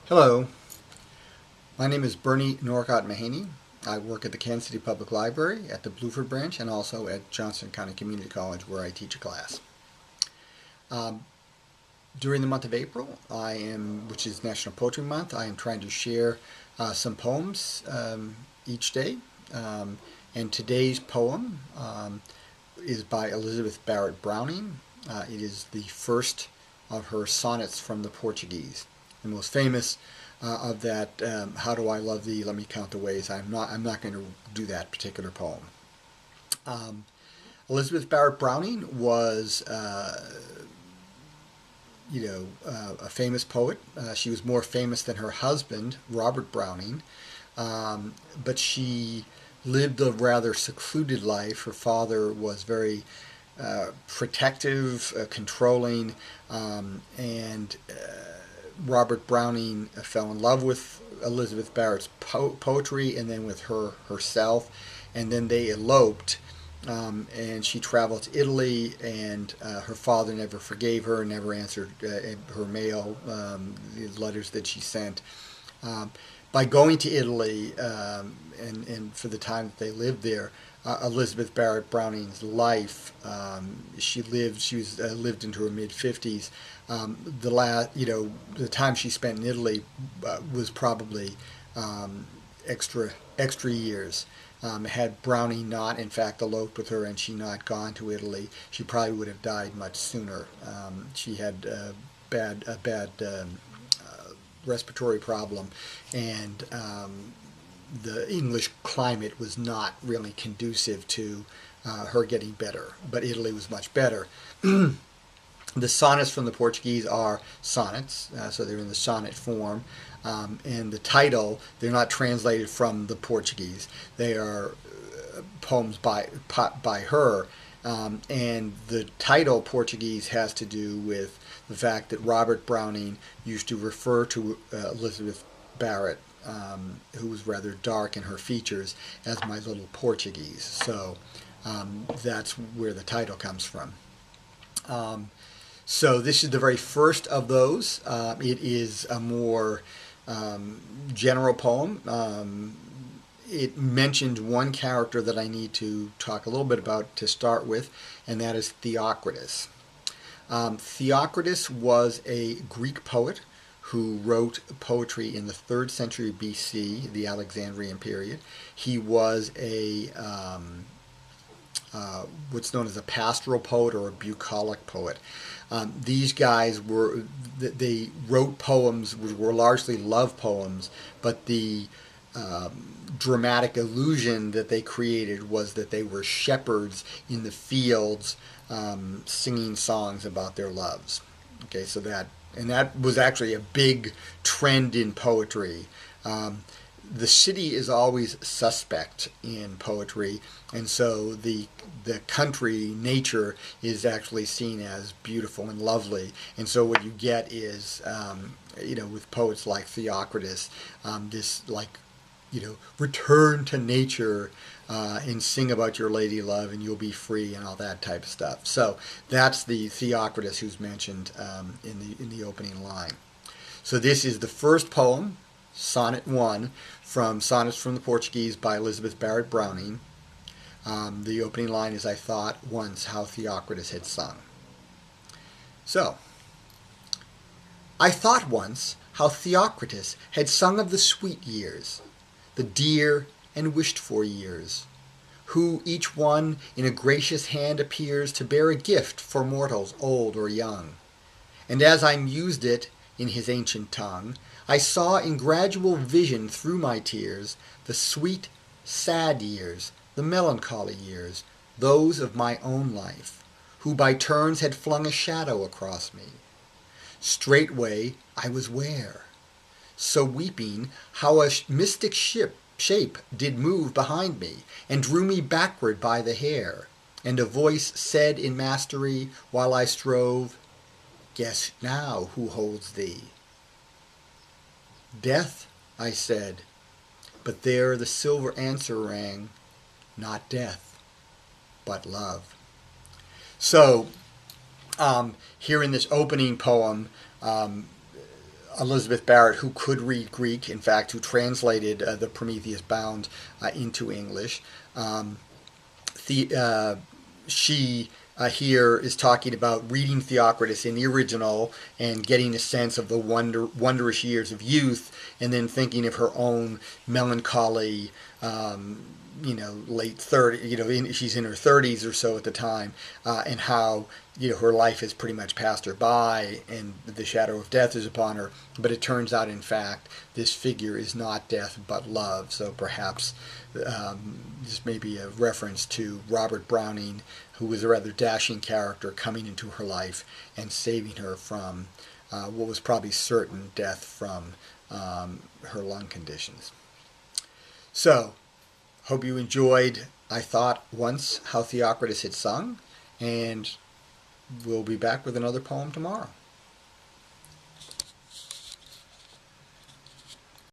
Hello, my name is Bernie Norcott-Mahany. I work at the Kansas City Public Library at the Bluford branch and also at Johnson County Community College where I teach a class. Um, During the month of April, which is National Poetry Month, I am trying to share some poems each day. Um, and today's poem is by Elizabeth Barrett Browning. It is the first of her sonnets from the Portuguese. The most famous of that, "How do I love thee? Let me count the ways." I'm not going to do that particular poem. Um, Elizabeth Barrett Browning was, a famous poet. She was more famous than her husband, Robert Browning, but she lived a rather secluded life. Her father was very protective, controlling, and Robert Browning fell in love with Elizabeth Barrett's poetry and then with her herself, and then they eloped. And she traveled to Italy, and her father never forgave her, never answered her mail, the letters that she sent. By going to Italy, and for the time that they lived there, Elizabeth Barrett Browning's life, she lived into her mid 50s. The time she spent in Italy was probably extra years. Had Browning not, in fact, eloped with her and she not gone to Italy, she probably would have died much sooner. She had a bad respiratory problem, and the English climate was not really conducive to her getting better. But Italy was much better. The sonnets from the Portuguese are sonnets, so they're in the sonnet form. And the title, they're not translated from the Portuguese. They are poems by her. And the title Portuguese has to do with the fact that Robert Browning used to refer to Elizabeth Barrett, who was rather dark in her features, as "my little Portuguese." So that's where the title comes from. So this is the very first of those. It is a more general poem. It mentioned one character that I need to talk a little bit about to start with, and that is Theocritus. Theocritus was a Greek poet who wrote poetry in the 3rd century BC, the Alexandrian period. He was what's known as a pastoral poet or a bucolic poet. These guys they wrote poems which were largely love poems, but the dramatic illusion that they created was that they were shepherds in the fields, singing songs about their loves. Okay, so that was actually a big trend in poetry. The city is always suspect in poetry, and so the country nature is actually seen as beautiful and lovely. And so what you get is, with poets like Theocritus, this return to nature and sing about your lady love and you'll be free and all that type of stuff. So that's the Theocritus who's mentioned in the opening line. So this is the first poem, Sonnet 1, from Sonnets from the Portuguese by Elizabeth Barrett Browning. The opening line is, "I thought once how Theocritus had sung." So, I thought once how Theocritus had sung of the sweet years, the dear and wished-for years, who each one in a gracious hand appears to bear a gift for mortals old or young. And as I mused it in his ancient tongue, I saw in gradual vision through my tears the sweet, sad years, the melancholy years, those of my own life, who by turns had flung a shadow across me. Straightway I was ware, so weeping, how a mystic shape did move behind me, and drew me backward by the hair, and a voice said in mastery, while I strove, "Guess now who holds thee." "Death," I said, but there the silver answer rang, "Not death, but love." So, here in this opening poem, Elizabeth Barrett, who could read Greek, in fact, who translated the Prometheus Bound into English. She here is talking about reading Theocritus in the original and getting a sense of the wondrous years of youth, and then thinking of her own melancholy, late 30s, she's in her 30s or so at the time, and how, her life has pretty much passed her by and the shadow of death is upon her. But it turns out, in fact, this figure is not death but love. So perhaps this may be a reference to Robert Browning, who was a rather dashing character coming into her life and saving her from what was probably certain death from her lung conditions. So, hope you enjoyed I Thought Once How Theocritus Had Sung, and we'll be back with another poem tomorrow.